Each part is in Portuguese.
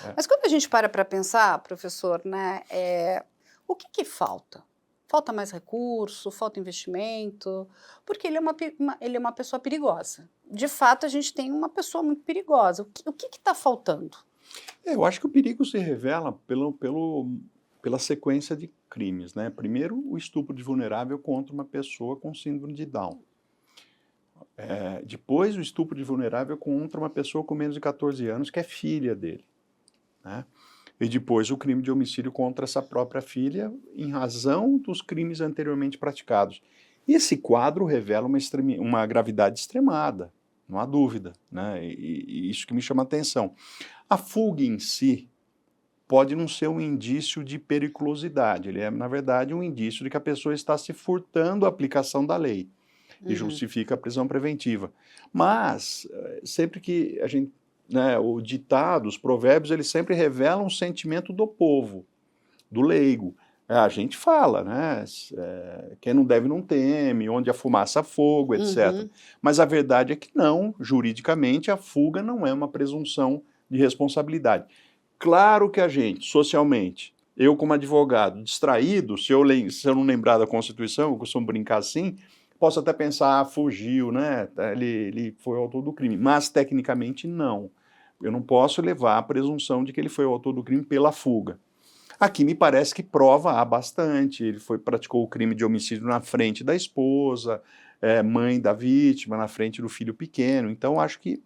É. Mas quando a gente para pensar, professor, né, o que falta? Falta mais recurso, falta investimento, porque ele é uma pessoa perigosa. De fato, a gente tem uma pessoa muito perigosa. O que está faltando? Eu acho que o perigo se revela pela sequência de crimes, né? Primeiro, o estupro de vulnerável contra uma pessoa com síndrome de Down. Depois, o estupro de vulnerável contra uma pessoa com menos de 14 anos, que é filha dele, né? E depois o crime de homicídio contra essa própria filha, em razão dos crimes anteriormente praticados. E esse quadro revela uma gravidade extremada, não há dúvida, né? E isso que me chama a atenção. A fuga em si pode não ser um indício de periculosidade, ele é, na verdade, um indício de que a pessoa está se furtando à aplicação da lei e justifica a prisão preventiva. Mas, sempre que a gente, né, o ditado, os provérbios, eles sempre revelam um sentimento do povo, do leigo. A gente fala, né, quem não deve não teme, onde a fumaça há fogo, etc. Mas a verdade é que não, juridicamente, a fuga não é uma presunção de responsabilidade. Claro que a gente, socialmente, eu como advogado, distraído, se eu não lembrar da Constituição, eu costumo brincar assim, posso até pensar, fugiu, né, ele foi o autor do crime, mas tecnicamente não. Eu não posso levar a presunção de que ele foi o autor do crime pela fuga. Aqui me parece que prova há bastante, ele praticou o crime de homicídio na frente da esposa, mãe da vítima, na frente do filho pequeno, então acho que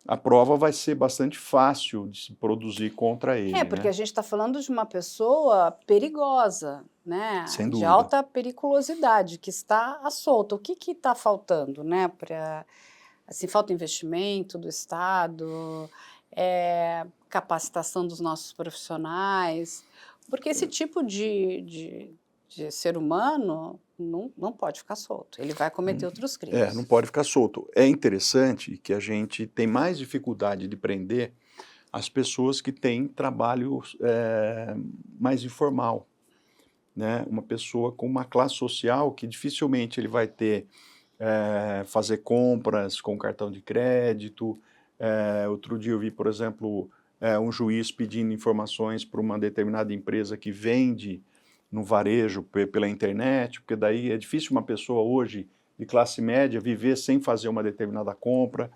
a prova vai ser bastante fácil de se produzir contra ele, Porque né? a gente está falando de uma pessoa perigosa, né, Sem de dúvida. alta periculosidade, que está à solta. O que está faltando, né, assim, falta investimento do Estado, capacitação dos nossos profissionais, porque esse tipo de ser humano não pode ficar solto, ele vai cometer outros crimes. Não pode ficar solto. É interessante que a gente tem mais dificuldade de prender as pessoas que têm trabalho mais informal, né? Uma pessoa com uma classe social que dificilmente ele vai ter fazer compras com cartão de crédito. Outro dia eu vi, por exemplo, um juiz pedindo informações para uma determinada empresa que vende no varejo pela internet, porque daí é difícil uma pessoa hoje de classe média viver sem fazer uma determinada compra.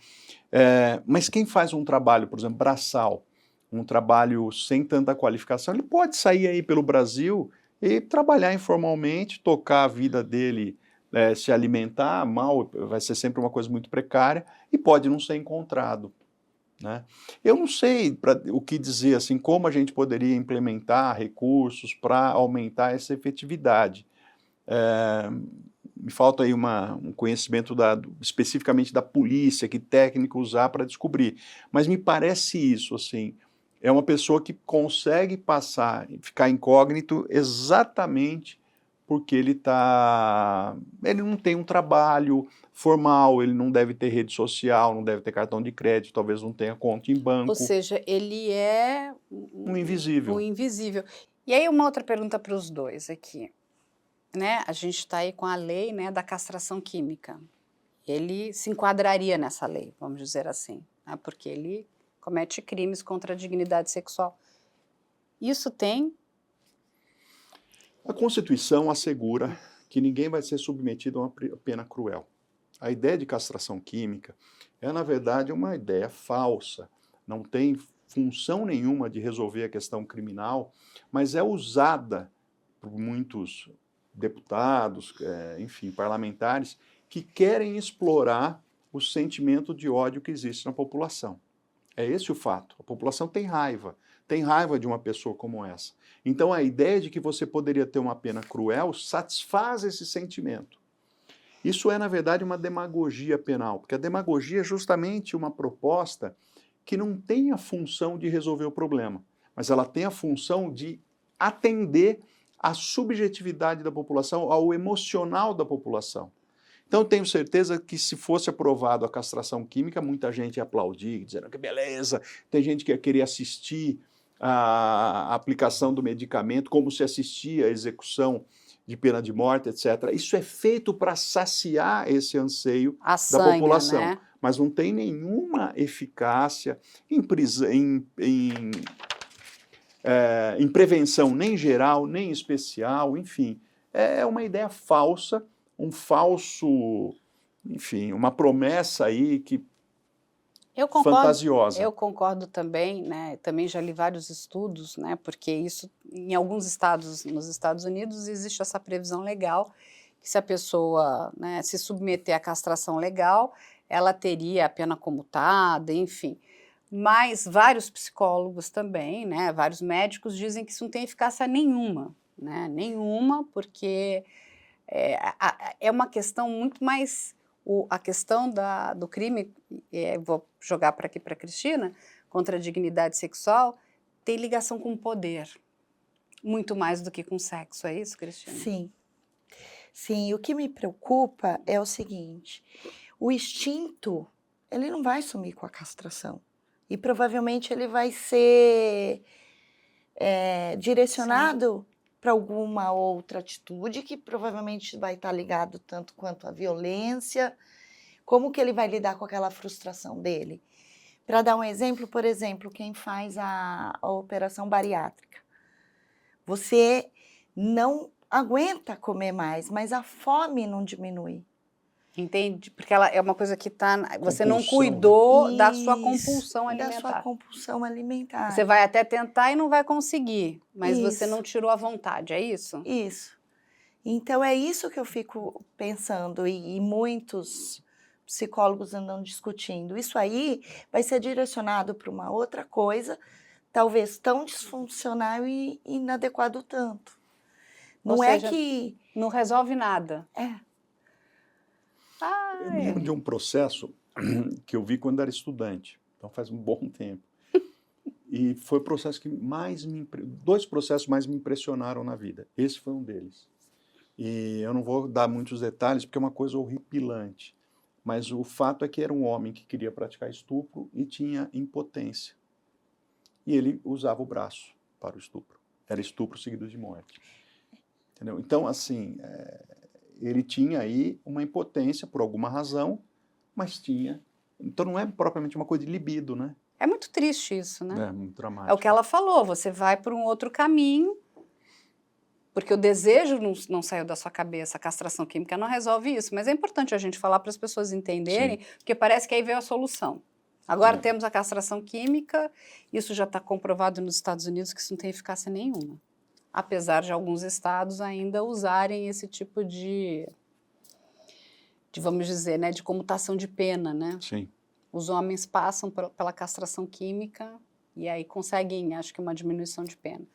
Mas quem faz um trabalho, por exemplo, braçal, um trabalho sem tanta qualificação, ele pode sair aí pelo Brasil e trabalhar informalmente, tocar a vida dele, se alimentar mal, vai ser sempre uma coisa muito precária, e pode não ser encontrado, né? Eu não sei o que dizer, assim, como a gente poderia implementar recursos para aumentar essa efetividade. Me falta aí um conhecimento especificamente da polícia, que técnico usar para descobrir. Mas me parece isso, assim, é uma pessoa que consegue ficar incógnito exatamente porque ele não tem um trabalho formal, ele não deve ter rede social, não deve ter cartão de crédito, talvez não tenha conta em Ou banco. seja, ele é Um invisível. um invisível. E aí uma outra pergunta para os dois aqui, né, a gente está aí com a lei, né, da castração química. Ele se enquadraria nessa lei, vamos dizer assim, né, porque ele comete crimes contra a dignidade sexual. Isso tem? A Constituição assegura que ninguém vai ser submetido a uma pena cruel. A ideia de castração química na verdade, uma ideia falsa. Não tem função nenhuma de resolver a questão criminal, mas é usada por muitos deputados, enfim, parlamentares, que querem explorar o sentimento de ódio que existe na população. É esse o fato. A população tem raiva de uma pessoa como essa. Então a ideia de que você poderia ter uma pena cruel satisfaz esse sentimento. Isso na verdade, uma demagogia penal, porque a demagogia é justamente uma proposta que não tem a função de resolver o problema, mas ela tem a função de atender à subjetividade da população, ao emocional da população. Então, eu tenho certeza que se fosse aprovado a castração química, muita gente ia aplaudir, dizendo que beleza, tem gente que ia querer assistir a aplicação do medicamento, como se assistia à execução de pena de morte, etc. Isso é feito para saciar esse anseio A da sanha, população, né? mas não tem nenhuma eficácia em em prevenção nem geral, nem especial, enfim. É uma ideia falsa, um falso, enfim, uma promessa aí que fantasiosa. Eu concordo também, né? Também já li vários estudos, né? Porque isso, em alguns estados, nos Estados Unidos, existe essa previsão legal que se a pessoa, né, se submeter à castração legal, ela teria a pena comutada, enfim. Mas vários psicólogos também, né? Vários médicos dizem que isso não tem eficácia nenhuma, né? Nenhuma, porque é uma questão muito mais a questão do crime, vou jogar para aqui para a Cristina, contra a dignidade sexual, tem ligação com o poder, muito mais do que com sexo, é isso, Cristina? Sim. Sim, o que me preocupa é o seguinte, o instinto, ele não vai sumir com a castração. E provavelmente ele vai ser direcionado para alguma outra atitude que provavelmente vai estar ligado tanto quanto à violência. Como que ele vai lidar com aquela frustração dele? Para dar um exemplo, por exemplo, quem faz a operação bariátrica. Você não aguenta comer mais, mas a fome não diminui. Entende? Porque ela é uma coisa que você não Compulsão, cuidou da sua Isso, compulsão alimentar. Da sua compulsão alimentar. Você vai até tentar e não vai conseguir, mas você Isso. não tirou a vontade, é isso? Isso. Então é isso que eu fico pensando e muitos psicólogos andam discutindo. Isso aí vai ser direcionado para uma outra coisa, talvez tão disfuncional e inadequado tanto. Ou Não seja, é que... não resolve nada. Eu me lembro de um processo que eu vi quando era estudante, então faz um bom tempo. E foi o processo que dois processos mais me impressionaram na vida. Esse foi um deles. E eu não vou dar muitos detalhes, porque é uma coisa horripilante. Mas o fato é que era um homem que queria praticar estupro e tinha impotência. E ele usava o braço para o estupro. Era estupro seguido de morte. Entendeu? Então, assim, ele tinha aí uma impotência por alguma razão, mas tinha... Então não é propriamente uma coisa de libido, né? É muito triste isso, né? É muito dramático. É o que ela falou, você vai por um outro caminho, porque o desejo não saiu da sua cabeça, a castração química não resolve isso, mas é importante a gente falar para as pessoas entenderem, porque parece que aí veio a solução. Agora temos a castração química, isso já está comprovado nos Estados Unidos que isso não tem eficácia nenhuma, apesar de alguns estados ainda usarem esse tipo de vamos dizer, né, de comutação de pena, né? Sim. Os homens passam pela castração química e aí conseguem, acho que, uma diminuição de pena.